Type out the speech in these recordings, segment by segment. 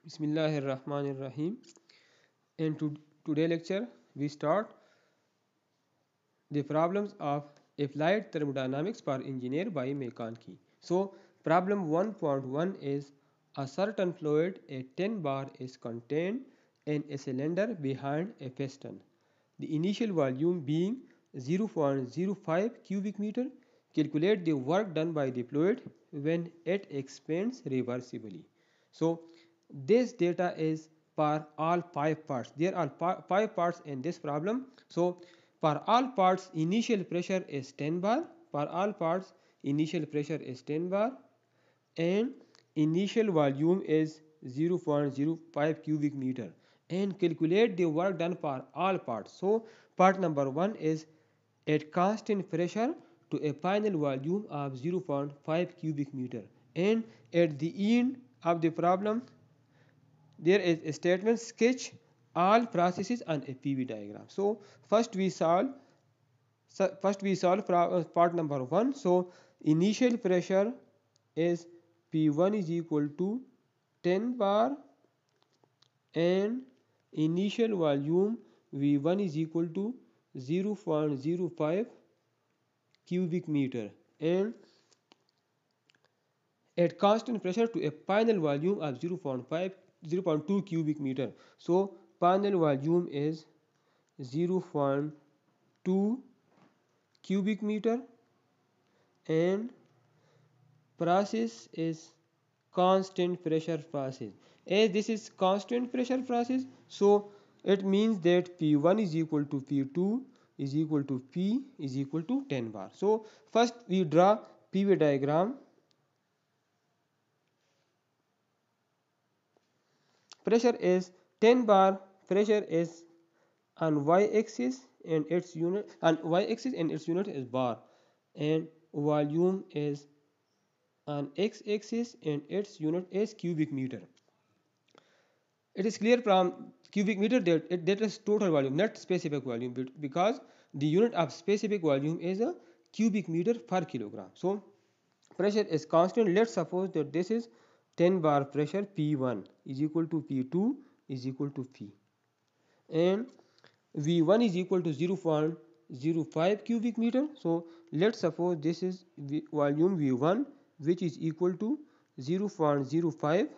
Bismillahirrahmanirrahim. In today lecture, we start the problems of applied thermodynamics for engineer by McConkey. So, problem 1.1 is a certain fluid, a 10 bar, is contained in a cylinder behind a piston. The initial volume being 0.05 cubic meter. Calculate the work done by the fluid when it expands reversibly. So, this data is for all 5 parts. There are 5 parts in this problem. So, for all parts initial pressure is 10 bar. For all parts initial pressure is 10 bar and initial volume is 0.05 cubic meter, and calculate the work done for all parts. So, part number 1 is at constant pressure to a final volume of 0.5 cubic meter, and at the end of the problem there is a statement sketch all processes on a PV diagram. So, first we solve part number 1. So, initial pressure is P1 is equal to 10 bar and initial volume V1 is equal to 0.05 cubic meter, and at constant pressure to a final volume of 0.2 cubic meter. So, final volume is 0.2 cubic meter and process is constant pressure process. As this is constant pressure process, so it means that P1 is equal to P2 is equal to P is equal to 10 bar. So, first we draw PV diagram. Pressure is 10 bar. Pressure is on y-axis and its unit is bar, and volume is on x-axis and its unit is cubic meter. It is clear from cubic meter that is total volume, not specific volume, because the unit of specific volume is a cubic meter per kilogram. So, pressure is constant. Let's suppose that this is 10 bar pressure. P1 is equal to P2 is equal to P, and V1 is equal to 0.05 cubic meter. So, let's suppose this is volume V1, which is equal to 0.05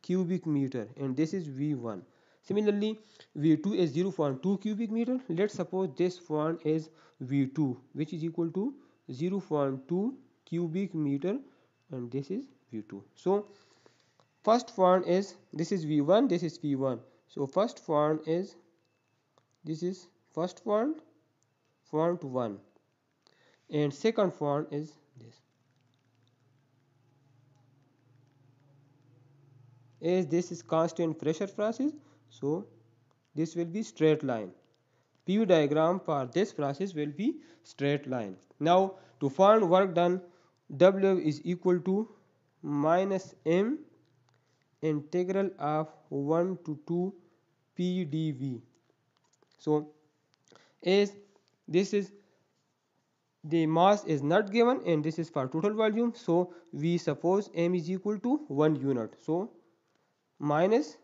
cubic meter, and this is V1. Similarly, V2 is 0.2 cubic meter. Let's suppose this one is V2, which is equal to 0.2 cubic meter, and this is V2. So, first one is, this is V1, this is P1. So, first one is, this is first font 1, and second font is this. As this is constant pressure process, so this will be straight line. PV diagram for this process will be straight line. Now, to find work done, W is equal to minus M integral of 1 to 2 PdV. So, as this is the mass is not given and this is for total volume, so we suppose M is equal to 1 unit. So, minus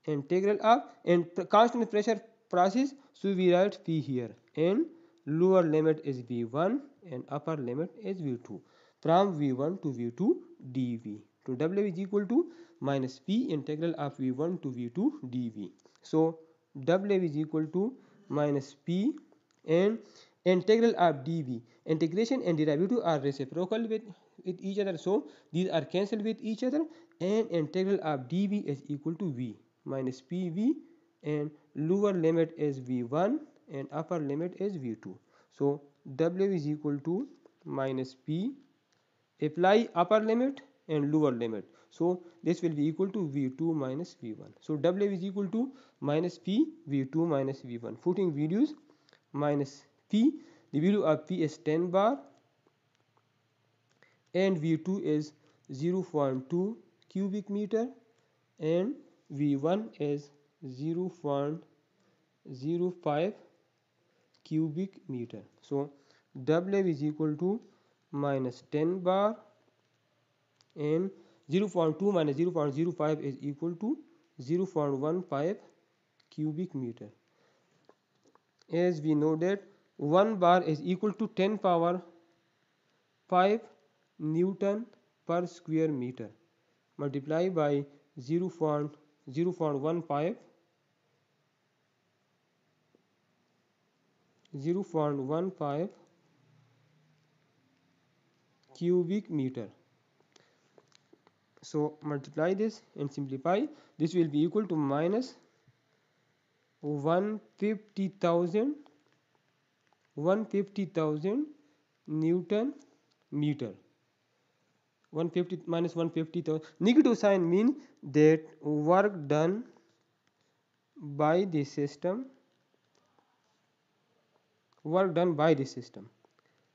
integral of, and constant pressure process, so we write P here, and lower limit is V1 and upper limit is V2 from V1 to V2 dV. So, W is equal to minus P integral of V1 to V2 dV. So, W is equal to minus P and integral of dV. Integration and derivative are reciprocal with each other, so these are cancelled with each other, and integral of dV is equal to V minus PV, and lower limit is V1 and upper limit is V2. So, W is equal to minus P, apply upper limit and lower limit. So, this will be equal to V2 minus V1. So, W is equal to minus P V2 minus V1. Putting values, minus P, the value of P is 10 bar and V2 is 0.2 cubic meter and V1 is 0.05 cubic meter. So, W is equal to minus 10 bar and 0.2 minus 0.05 is equal to 0.15 cubic meter. As we know that 1 bar is equal to 10 power 5 Newton per square meter, multiply by 0.15 cubic meter. So multiply this and simplify. This will be equal to minus 150,000 Newton meter. 150 minus 150,000. Negative sign means that work done by the system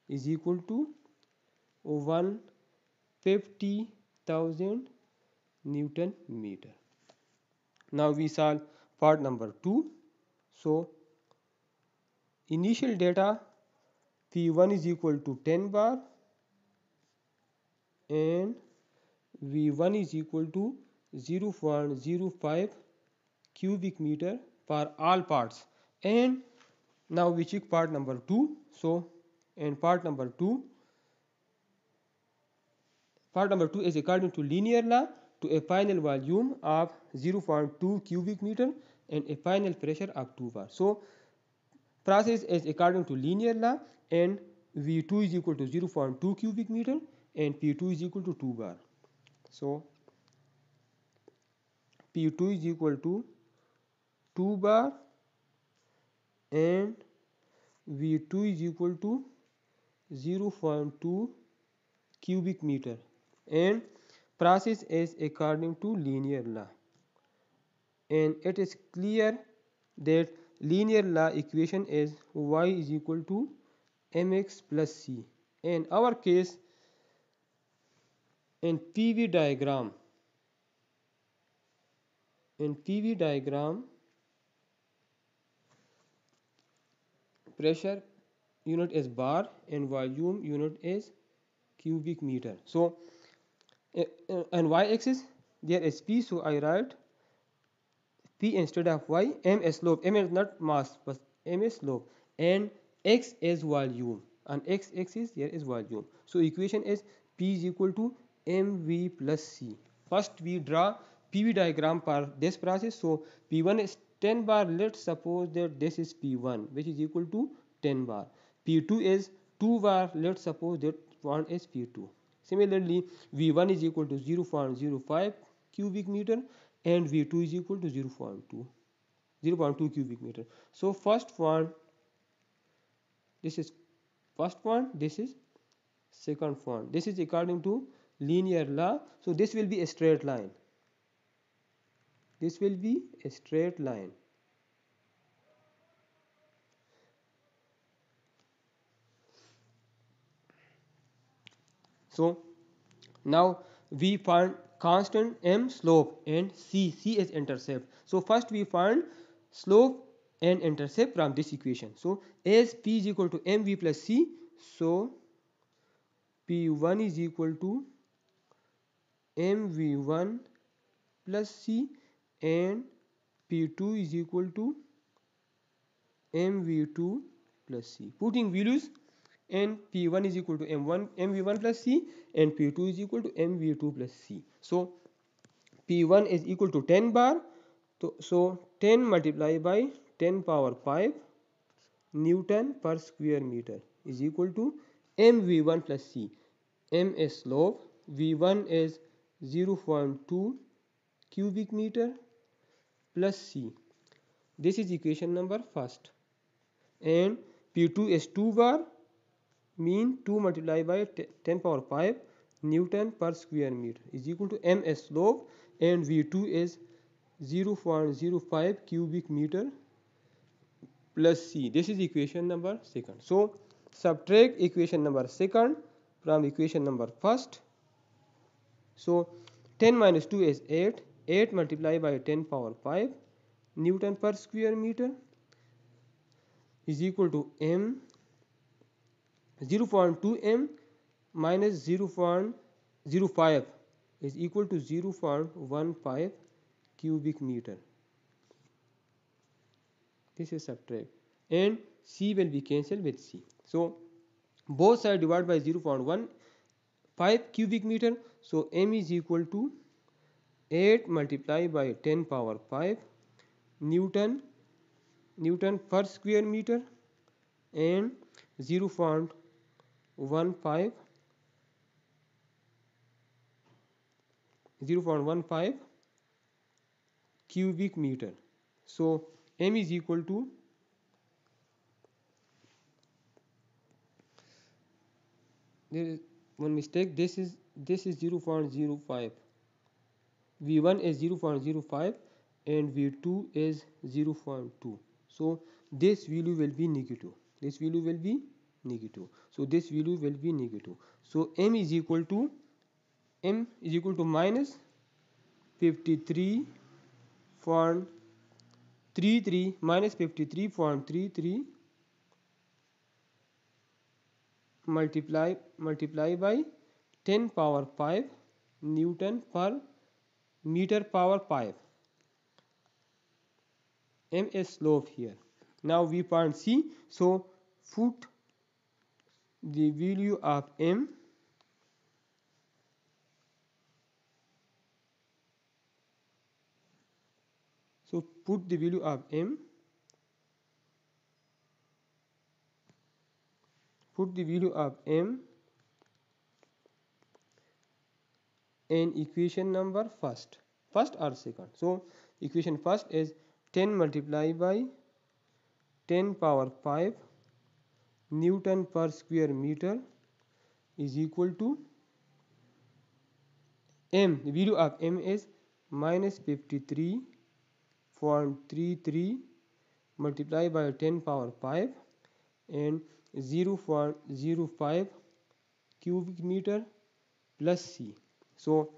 is equal to 150,000 Newton meter. Now we solve part number 2. So initial data P1 is equal to 10 bar and V1 is equal to 0.05 cubic meter for all parts. And now we check part number 2. So in part number 2 is according to linear law to a final volume of 0.2 cubic meter and a final pressure of 2 bar. So process is according to linear law and V2 is equal to 0.2 cubic meter and P2 is equal to 2 bar. So P2 is equal to 2 bar and V2 is equal to 0.2 cubic meter and process is according to linear law, and it is clear that linear law equation is y is equal to mx plus c. In our case, in PV diagram pressure unit is bar and volume unit is cubic meter. So and y-axis there is P, so I write P instead of y. M is slope. M is not mass, but M is slope. And X is volume. On x-axis there is volume. So equation is P is equal to mv plus c. First we draw PV diagram for this process. So P1 is 10 bar. Let's suppose that this is P1, which is equal to 10 bar. P2 is 2 bar. Let's suppose that one is P2. Similarly, V1 is equal to 0.05 cubic meter and V2 is equal to 0.2 cubic meter. So first one, this is first one, this is second one. This is according to linear law. So this will be a straight line. This will be a straight line. So now we find constant m slope and c is intercept. So first we find slope and intercept from this equation. So as p is equal to mv plus c, so p1 is equal to mv1 plus c and p2 is equal to mv2 plus c. Putting values, and P1 is equal to mv1 plus c and P2 is equal to mv2 plus c. So P1 is equal to 10 bar. So 10 multiplied by 10 power 5 Newton per square meter is equal to mv1 plus c. M is slope, V1 is 0.2 cubic meter plus c. This is equation number first. And P2 is 2 bar, mean 2 multiplied by 10 power 5 Newton per square meter is equal to m as slope and V2 is 0.05 cubic meter plus c. This is equation number second. So subtract equation number second from equation number first. So 10 minus 2 is 8. 8 multiplied by 10 power 5 Newton per square meter is equal to m 0.2 m minus 0.05 is equal to 0.15 cubic meter. This is subtract, and C will be cancelled with C. So both sides divided by 0.15 cubic meter. So M is equal to 8 multiplied by 10 power 5 Newton per square meter, and 0.15 cubic meter. So M is equal to, there is one mistake, this is 0.05. V1 is 0.05 and V2 is 0.2. So this value will be negative. This value will be negative. So this value will be negative. So M is equal to minus 53.33 minus 53.33 multiply by 10 power 5 Newton per meter power 5. M is slope here. Now we find C. So put the value of M. So put the value of M. Put the value of M in equation number first or second. So equation first is 10 multiplied by 10 power 5 Newton per square meter is equal to M. The value of M is minus 53.33 multiplied by 10 power 5 and 0.05 cubic meter plus C. So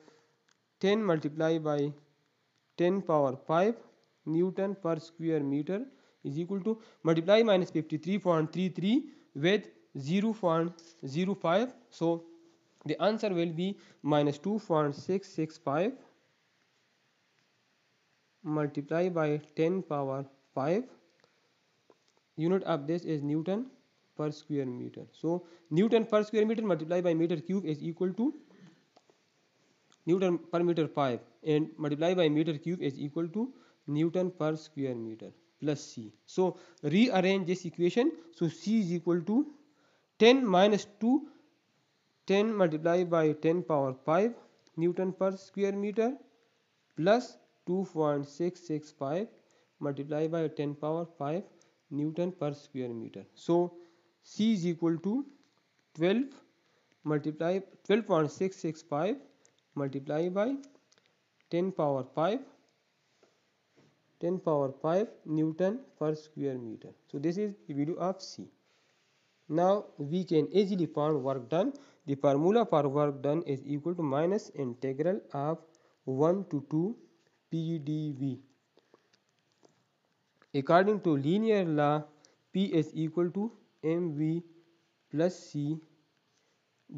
10 multiplied by 10 power 5 Newton per square meter is equal to, multiply minus 53.33 with 0.05. So the answer will be minus 2.665 multiplied by 10 power 5. Unit of this is Newton per square meter. So Newton per square meter multiplied by meter cube is equal to Newton per meter 5, and multiplied by meter cube is equal to Newton per square meter plus C. So rearrange this equation. So C is equal to 10 minus 2, 10 multiplied by 10 power 5 Newton per square meter plus 2.665 multiplied by 10 power 5 Newton per square meter. So C is equal to 12.665 multiplied by 10 power 5 Newton per square meter. So this is the value of C. Now we can easily find work done. The formula for work done is equal to minus integral of 1 to 2 PdV. According to linear law, P is equal to mv plus C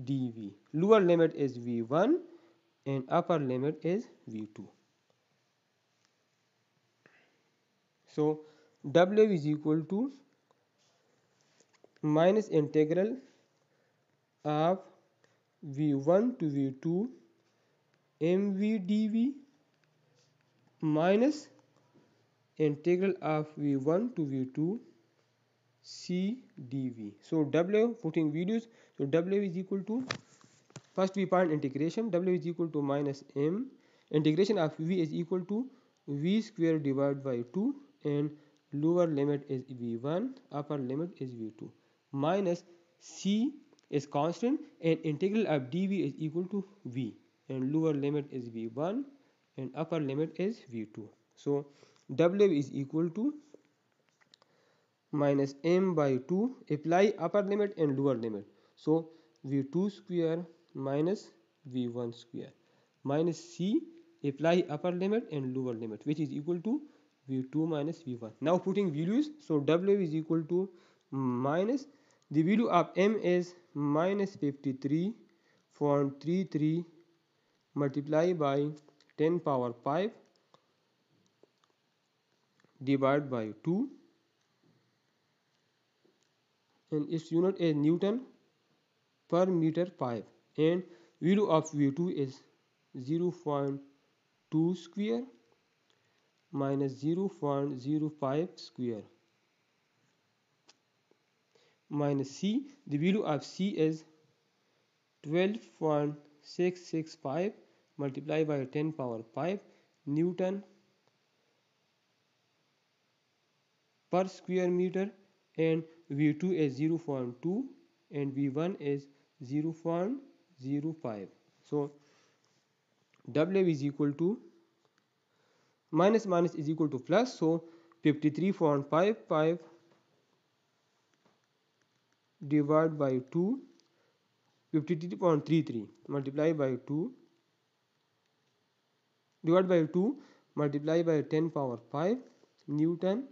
dV. Lower limit is V1 and upper limit is V2. So W is equal to minus integral of V1 to V2 mv dV minus integral of V1 to V2 C dV. So W, putting values, so W is equal to, first we find integration. W is equal to minus M. Integration of V is equal to V square divided by 2, and lower limit is V1, upper limit is V2, minus C is constant, and integral of dV is equal to V, and lower limit is V1 and upper limit is V2. So W is equal to minus M by 2, apply upper limit and lower limit. So V2 square minus V1 square minus C, apply upper limit and lower limit, which is equal to V2 minus V1. Now putting values, so W is equal to minus, the value of M is minus 53.33 multiply by 10 power 5 divided by 2, and its unit is Newton per meter 5, and value of V2 is 0.2 square minus 0.05 square minus C. The value of C is 12.665 multiplied by 10 power 5 Newton per square meter, and V2 is 0.2 and V1 is 0.05. So W is equal to minus minus is equal to plus, so 53.55 divided by 2, 53.33 multiplied by 2 divided by 2 multiplied by 10 power 5 Newton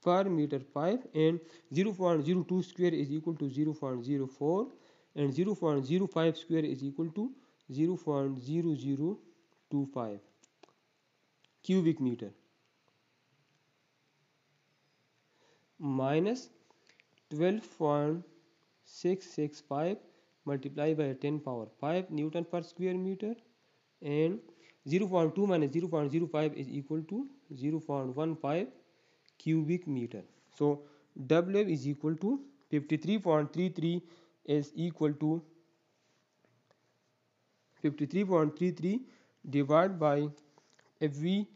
per meter 5, and 0.02 square is equal to 0.04 and 0.05 square is equal to 0.0025 cubic meter minus 12.665 multiplied by 10 power 5 Newton per square meter, and 0.2 minus 0.05 is equal to 0.15 cubic meter. So W is equal to 53.33 is equal to 53.33 divided by, if we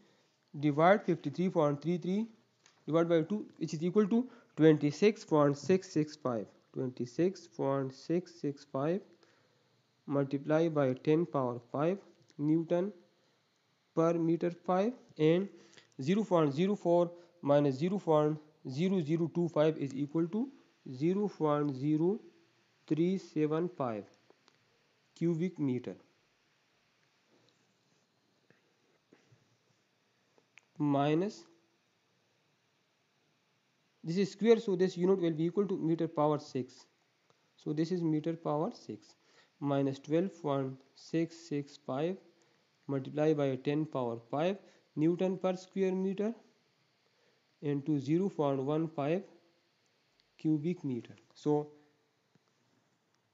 divide 53.33 divided by 2, which is equal to 26.665, 26.665 multiplied by 10 power 5 Newton per meter 5, and 0.04 minus 0.0025 is equal to 0.0375 cubic meter minus, this is square, so this unit will be equal to meter power 6, so this is meter power 6 minus 12.665 multiplied by 10 power 5 Newton per square meter into 0.15 cubic meter. So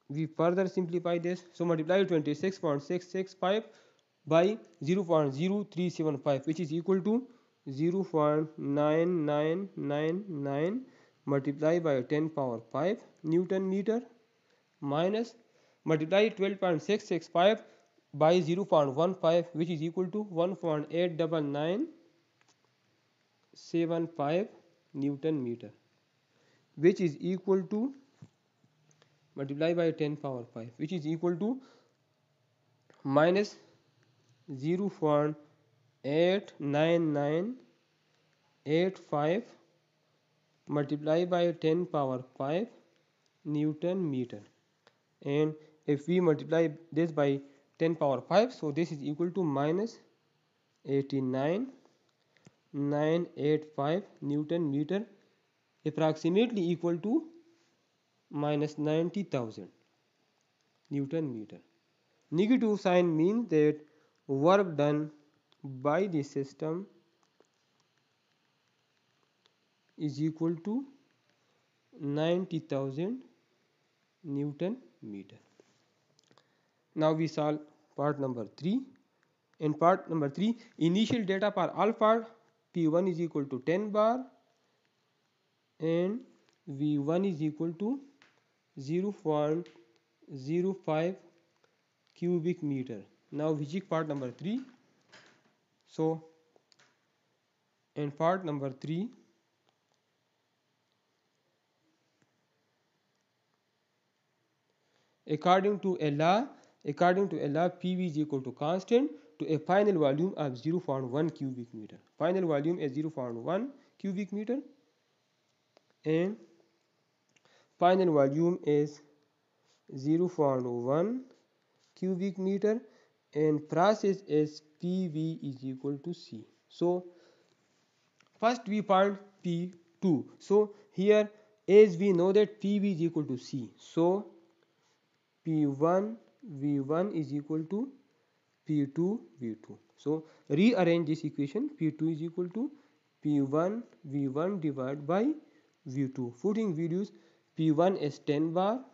we further simplify this, so multiply 26.665 by 0.0375, which is equal to 0.9999 multiplied by 10 power 5 Newton meter minus multiply 12.665 by 0.15, which is equal to 1.89975 Newton meter, which is equal to multiply by 10 power 5, which is equal to minus 0.89985 multiplied by 10 power 5 Newton meter, and if we multiply this by 10 power 5, so this is equal to minus 89985 Newton meter, approximately equal to minus 90,000 Newton meter. Negative sign means that work done by the system is equal to 90,000 Newton meter. Now we solve part number 3. In part number 3, initial data for all part P1 is equal to 10 bar and V1 is equal to 0.05 cubic meter. Now we check part number 3. So in part number 3, according to a law, PV is equal to constant to a final volume of 0.1 cubic meter. Final volume is 0.1 cubic meter and final volume is 0.1 cubic meter, and process is PV is equal to C. So first we find P2. So here, as we know that PV is equal to C, so P1 V1 is equal to P2 V2. So rearrange this equation. P2 is equal to P1 V1 divided by V2. Footing values, P1 is 10 bar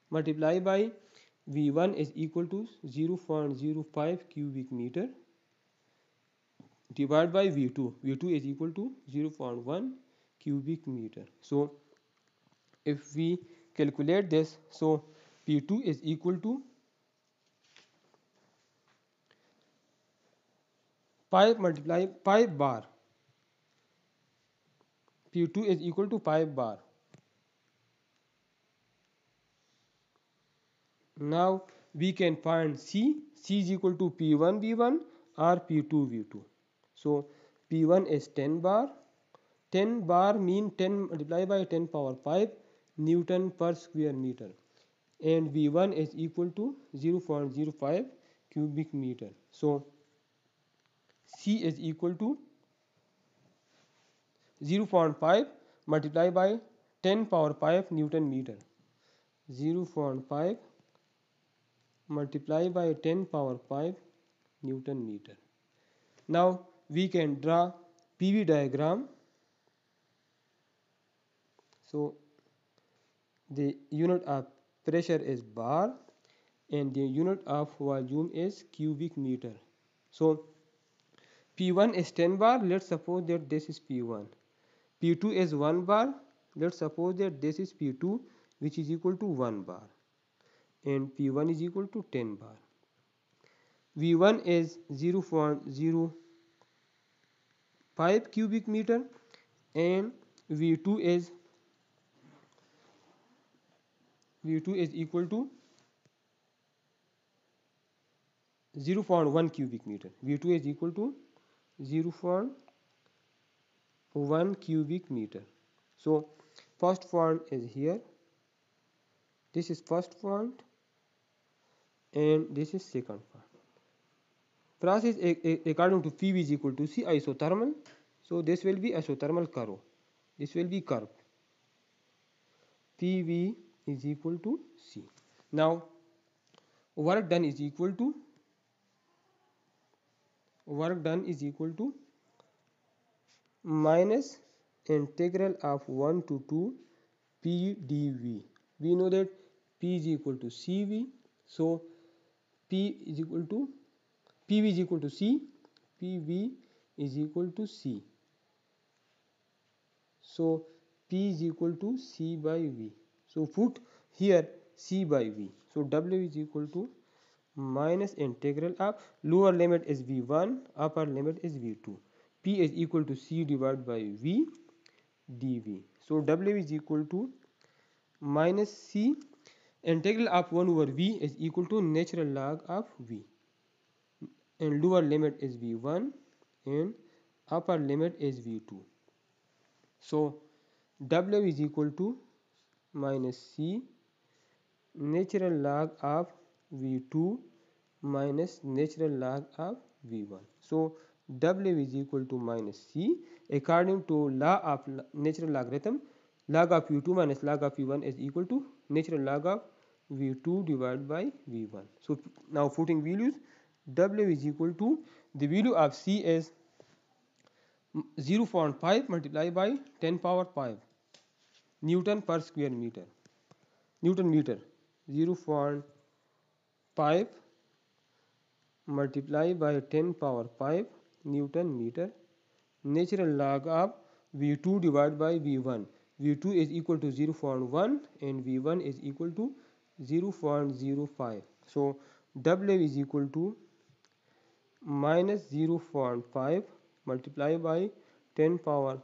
multiplied by V1 is equal to 0.05 cubic meter divided by V2. V2 is equal to 0.1 cubic meter. So if we calculate this, so P2 is equal to 5 multiply 5 bar. P2 is equal to 5 bar. Now we can find C. C is equal to P1 V1 or P2 V2. So P1 is 10 bar. 10 bar mean 10 multiplied by 10 power 5 Newton per square meter. And V1 is equal to 0.05 cubic meter. So C is equal to 0.5 multiplied by 10 power 5 Newton meter. 0.5 multiplied by 10 power 5 Newton meter. Now we can draw PV diagram. So the unit of pressure is bar and the unit of volume is cubic meter. So P1 is 10 bar. Let's suppose that this is P1. P2 is 1 bar. Let's suppose that this is P2, which is equal to 1 bar. And P1 is equal to 10 bar. V1 is 0.05 cubic meter and V2 is equal to 0.1 cubic meter. V2 is equal to 0.1 cubic meter. So first point is here. This is first point and this is second point. Process according to PV is equal to C isothermal. So this will be isothermal curve. This will be curve. PV is equal to C. Now work done is equal to minus integral of 1 to 2 P dV. We know that P is equal to CV. So P is equal to PV is equal to C. PV is equal to C. So P is equal to C by V. So put here C by V. So W is equal to minus integral of lower limit is V1, upper limit is V2. P is equal to C divided by V dV. So W is equal to minus C. Integral of 1 over V is equal to natural log of V. And lower limit is V1 and upper limit is V2. So W is equal to minus C natural log of V2 minus natural log of V1. So W is equal to minus C. According to law of natural logarithm, log of V2 minus log of V1 is equal to natural log of V2 divided by V1. So now putting values, W is equal to, the value of C is 0.5 multiplied by 10 power 5 Newton per square meter. Newton meter. 0.5 multiplied by 10 power 5 Newton meter. Natural log of V2 divided by V1. V2 is equal to 0.1 and V1 is equal to 0.05. So W is equal to minus 0.5 multiplied by 10 power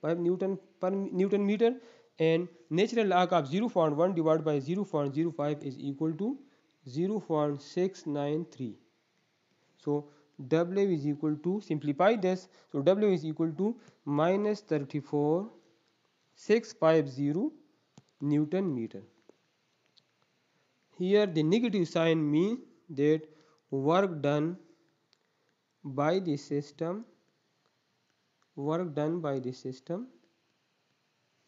5 Newton per Newton meter, and natural log of 0.1 divided by 0.05 is equal to 0.693. So W is equal to, simplify this, so W is equal to minus 34,650 Newton meter. Here the negative sign means that work done by the system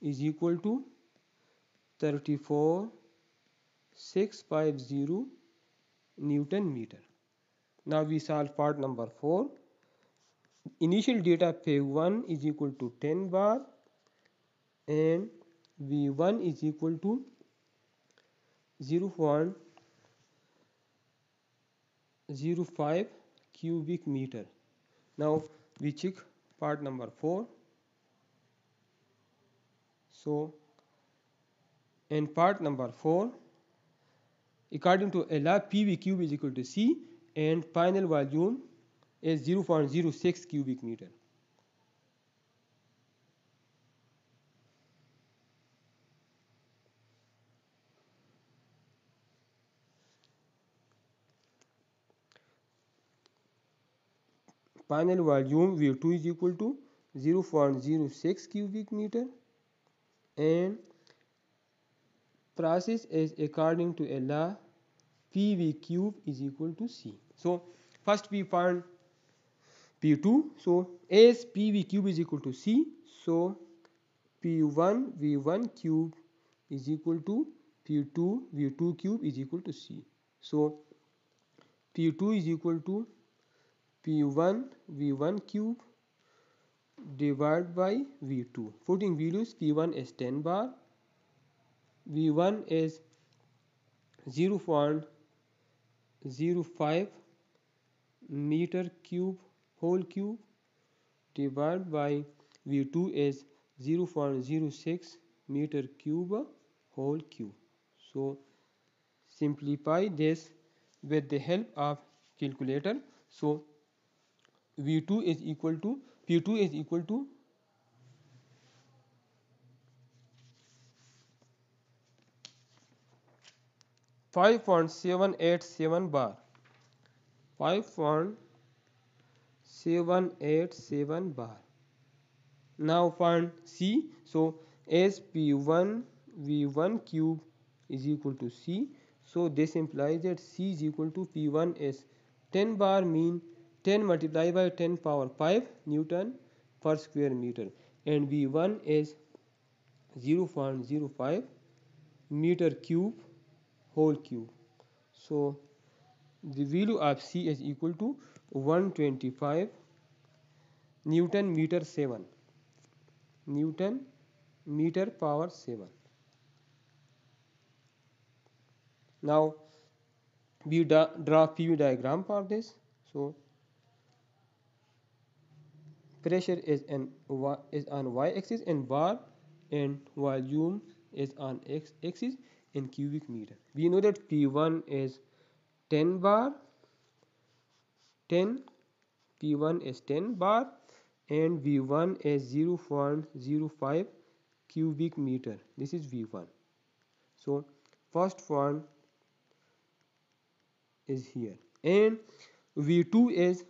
is equal to 34,650 Newton meter. Now we solve part number 4. Initial data P1 is equal to 10 bar and V1 is equal to 0.05 cubic meter. Now we check part number 4. So in part number 4, according to a law, PV cube is equal to C and final volume is 0.06 cubic meter. Final volume V2 is equal to 0.06 cubic meter and process is according to a law PV cube is equal to C. So first we find P2. So as PV cube is equal to C, so P1 V1 cube is equal to P2 V2 cube is equal to C. So P2 is equal to P1 V1 cube divided by V2. Putting values, P1 is 10 bar, V1 is 0.05 meter cube whole cube divided by V2 is 0.06 meter cube whole cube. So simplify this with the help of calculator. So V2 is equal to P2 is equal to 5.787 bar. 5.787 bar. Now find C. So as P1 V1 cube is equal to C, so this implies that C is equal to P1 is 10 bar, mean 10 multiplied by 10 power 5 Newton per square meter, and V1 is 0.05 meter cube whole cube. So the value of C is equal to 125 Newton meter 7. Newton meter power 7. Now we draw PV diagram for this. So pressure is on y-axis in bar and volume is on x-axis in cubic meter. We know that P1 is 10 bar, 10 P1 is 10 bar and V1 is 0.05 cubic meter. This is V1. So first one is here, and V2 is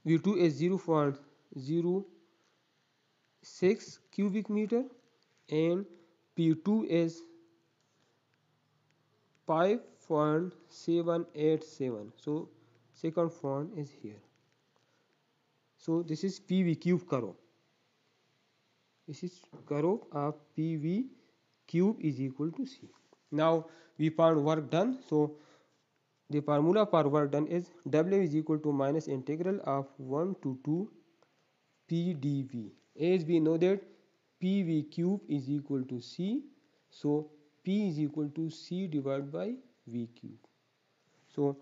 0.06 cubic meter and P2 is 5.787. So second one is here. So this is PV cube curve. This is curve of PV cube is equal to C. Now we found work done. So the formula for work done is W is equal to minus integral of 1 to 2 PdV. As we know that PV cube is equal to C, so P is equal to C divided by V cube. So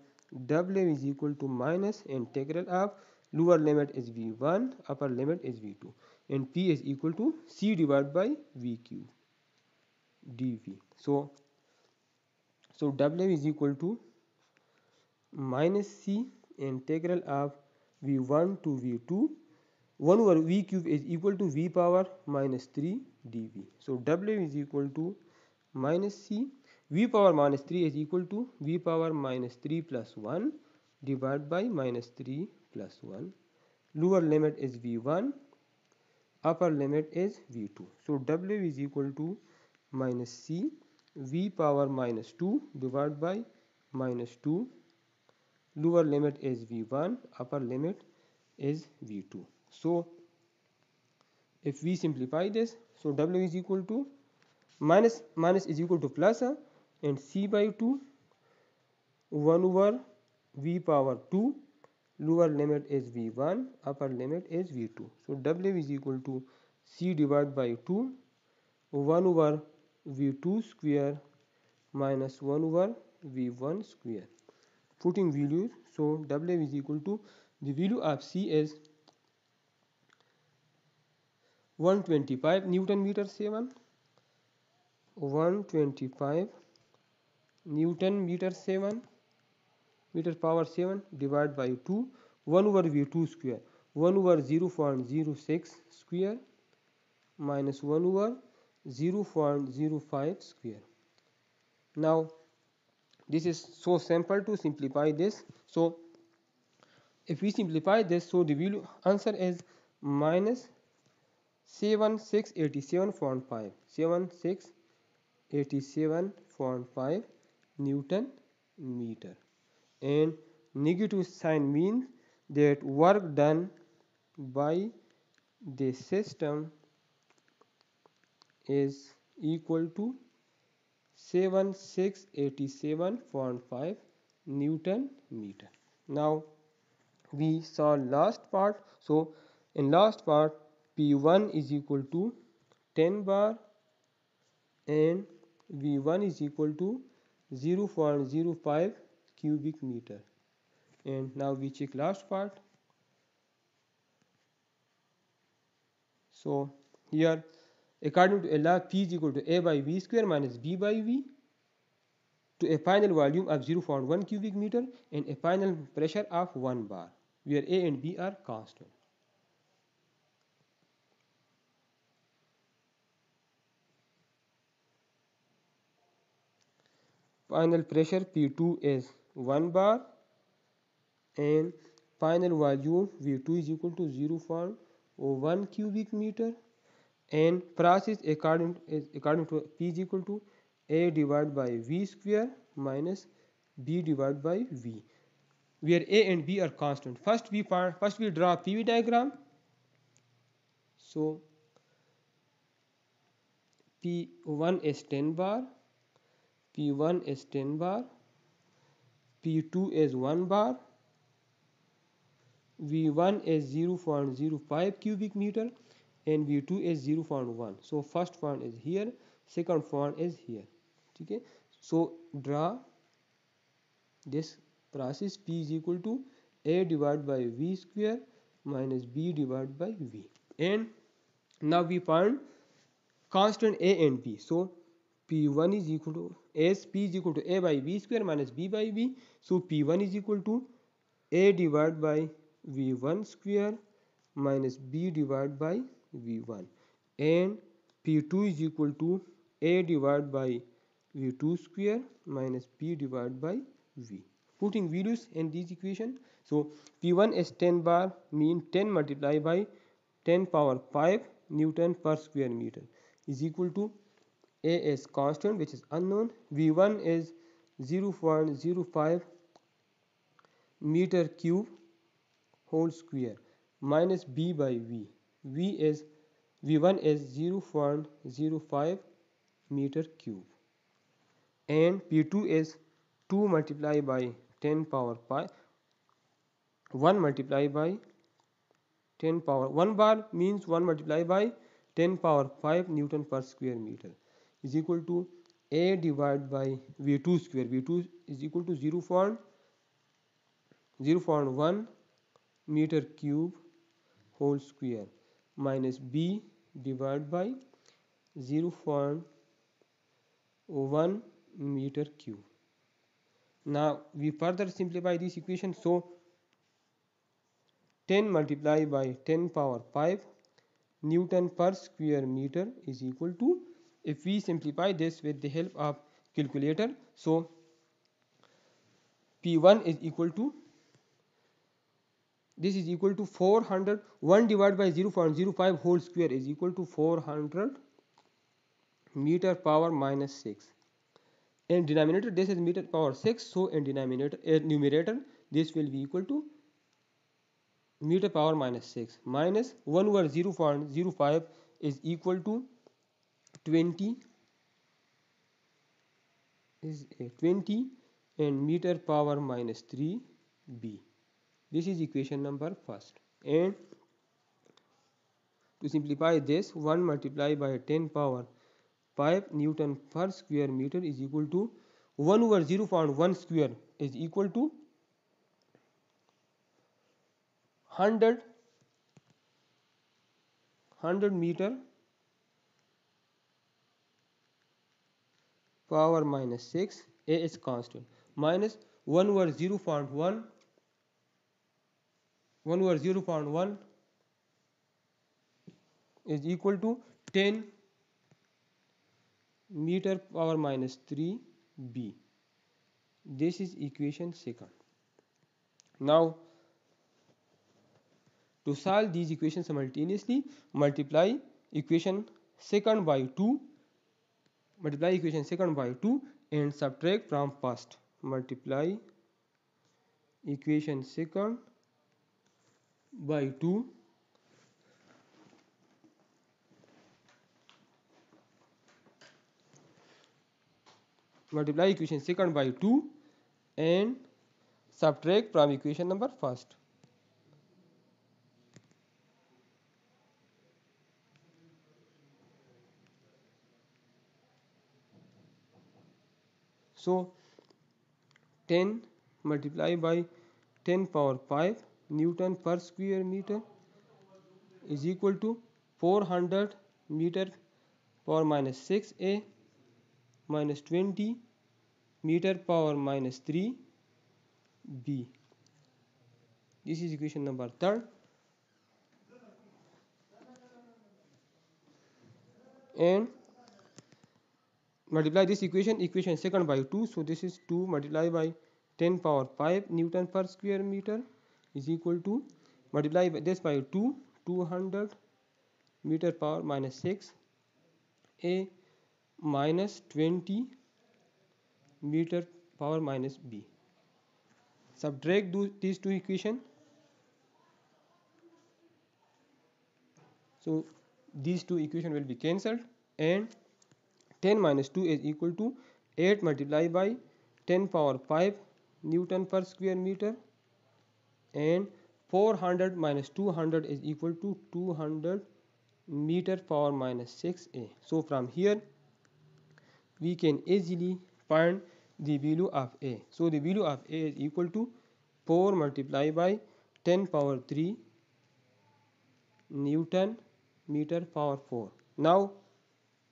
W is equal to minus integral of lower limit is V1, upper limit is V2, and P is equal to C divided by V cube dV. So W is equal to minus C integral of V1 to V2. 1 over V cube is equal to V power minus 3 dV. So W is equal to minus C. V power minus 3 is equal to V power minus 3 plus 1 divided by minus 3 plus 1. Lower limit is V1, upper limit is V2. So W is equal to minus C V power minus 2 divided by minus 2. Lower limit is V1, upper limit is V2. So if we simplify this, so W is equal to minus is equal to plus and C by 2 1 over V power 2, lower limit is V1, upper limit is V2. So W is equal to C divided by 2, 1 over V2 square minus 1 over V1 square. Putting values, so W is equal to, the value of C is 125 Newton meter 7, 125 Newton meter 7, meter power 7 divided by 2, 1 over V2 square, 1 over 0.06 square minus 1 over 0.05 square. Now this is so simple to simplify this. So if we simplify this, so the value answer is minus 7687.5, 7687.5 Newton meter. And negative sign means that work done by the system is equal to 7687.5 Newton meter. Now we saw last part. So in last part, P1 is equal to 10 bar and V1 is equal to 0.05 cubic meter. And now we check last part. So here, according to a law, P is equal to A by V square minus B by V to a final volume of 0.1 cubic meter and a final pressure of 1 bar, where A and B are constant. Final pressure P2 is 1 bar and final volume V2 is equal to 0.01 cubic meter, and process according to P is equal to A divided by V square minus B divided by V, where A and B are constant. First we draw PV diagram. So P1 is 10 bar, P1 is 10 bar, P2 is 1 bar, V1 is 0.05 cubic meter and V2 is 0.1. So first point is here, second point is here. Okay, so draw this process. P is equal to A divided by V square minus B divided by V, and now we find constant A and B. So P1 is equal to, as P is equal to A by V square minus B by V, so P1 is equal to A divided by V1 square minus B divided by V1, and P2 is equal to A divided by V2 square minus B divided by V. Putting values in this equation, so P1 is 10 bar, mean 10 multiplied by 10 power 5 Newton per square meter is equal to, A is constant which is unknown, V1 is 0.05 meter cube whole square minus B by V. V1 is 0.05 meter cube, and P2 is 2 multiplied by 10 power pi, 1 multiplied by 10 power 1 bar means 1 multiplied by 10 power 5 Newton per square meter is equal to A divided by V2 square. V2 is equal to 0.1 meter cube whole square minus B divided by 0.1 meter cube. Now we further simplify this equation. So 10 multiplied by 10 power 5 Newton per square meter is equal to, if we simplify this with the help of calculator, so P1 is equal to, this is equal to 400, 1 divided by 0.05 whole square is equal to 400 meter power minus 6. In denominator this is meter power 6, so in numerator this will be equal to meter power minus 6 minus 1 over 0.05 is equal to 20 and meter power minus 3 B. This is equation number first. And to simplify this, 1 multiplied by 10 power 5 Newton per square meter is equal to 1 over 0.1 square is equal to 100 meter power minus 6, A is constant, minus 1 over 0.1 is equal to 10 meter power minus 3 B. This is equation second. Now to solve these equations simultaneously, multiply equation second by 2 and subtract from first. Multiply equation second by 2 and subtract from equation number first. So 10 multiplied by 10 power 5 Newton per square meter is equal to 400 meter power minus 6 A minus 20 meter power minus 3 B. This is equation number third. And multiply this equation second by 2. So this is 2 multiplied by 10 power 5 Newton per square meter is equal to, multiply this by 2, 200 meter power minus 6 A minus 20 meter power minus B. Subtract these two equations. So these two equations will be cancelled, and 10 minus 2 is equal to 8 multiplied by 10 power 5 Newton per square meter, and 400 minus 200 is equal to 200 meter power minus 6A. So from here we can easily find the value of A. So the value of A is equal to 4 multiplied by 10 power 3 Newton meter power 4. Now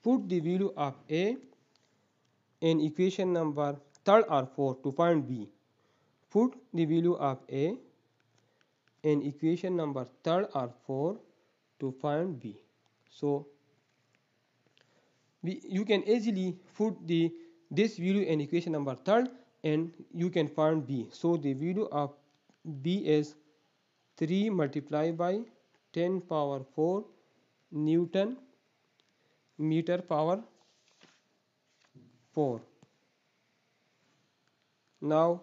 put the value of A in equation number 3rd or 4th to find B. Put the value of A in equation number 3rd or 4th to find B. So you can easily put this value in equation number 3rd and you can find B. So the value of B is 3 multiplied by 10 power 4 Newton meter power 4. Now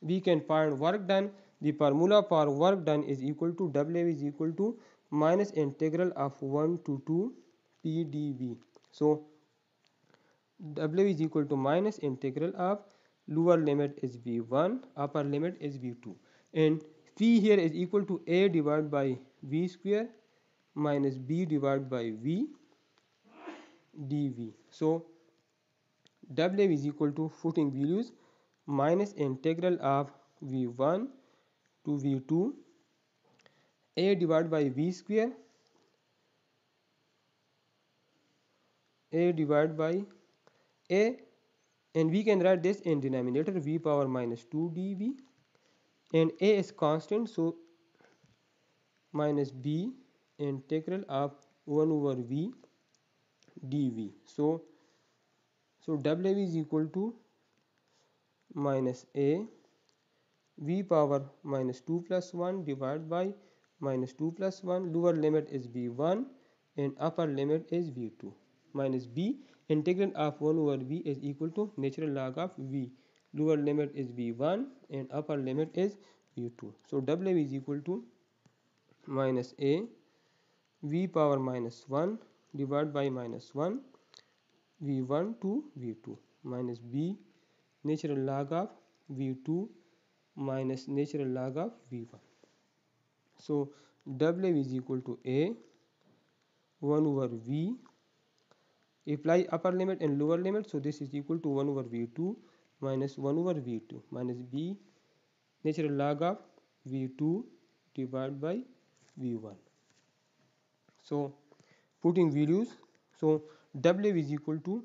we can find work done. The formula for work done is equal to W is equal to minus integral of 1 to 2 PdV. So W is equal to minus integral of lower limit is V1, upper limit is V2, and P here is equal to A divided by V square minus B divided by V dV. So W is equal to, putting values, minus integral of V1 to V2 A divided by V square A divided by A, and we can write this in denominator V power minus 2 dV, and A is constant, so minus B integral of 1 over V dV. So W is equal to minus A V power minus 2 plus 1 divided by minus 2 plus 1, lower limit is V1 and upper limit is V2, minus B integral of 1 over V is equal to natural log of V. Lower limit is V1 and upper limit is V2. So W is equal to minus A V power minus 1 divided by minus 1 V1 to V2, minus B natural log of V2 minus natural log of V1. So W is equal to A 1 over V. Apply upper limit and lower limit. So this is equal to 1 over V2 minus 1 over V2 minus B natural log of V2 divided by V1. So putting values, so W is equal to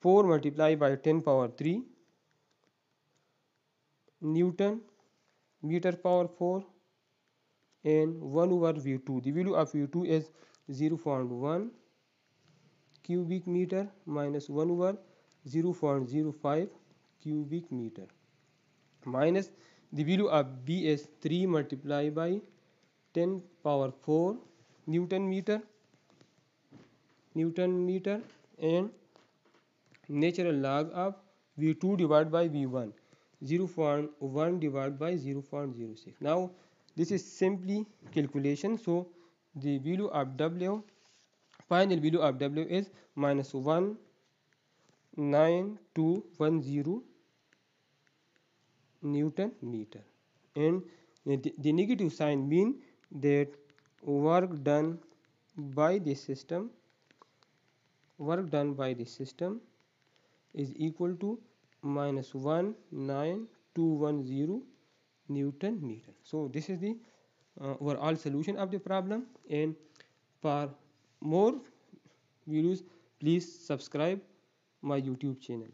4 multiplied by 10 power 3 Newton meter power 4 and 1 over V2. The value of V2 is 0.1 cubic meter minus 1 over 0.05 cubic meter minus the value of B is 3 multiplied by 10 power 4 Newton meter and natural log of V2 divided by V1 0.1 divided by 0.06. Now this is simply calculation. So the value of W, final value of W is minus 19210 Newton meter, and the negative sign mean that work done by the system is equal to minus 19210 Newton meter. So this is the overall solution of the problem, and for more videos please subscribe my YouTube channel.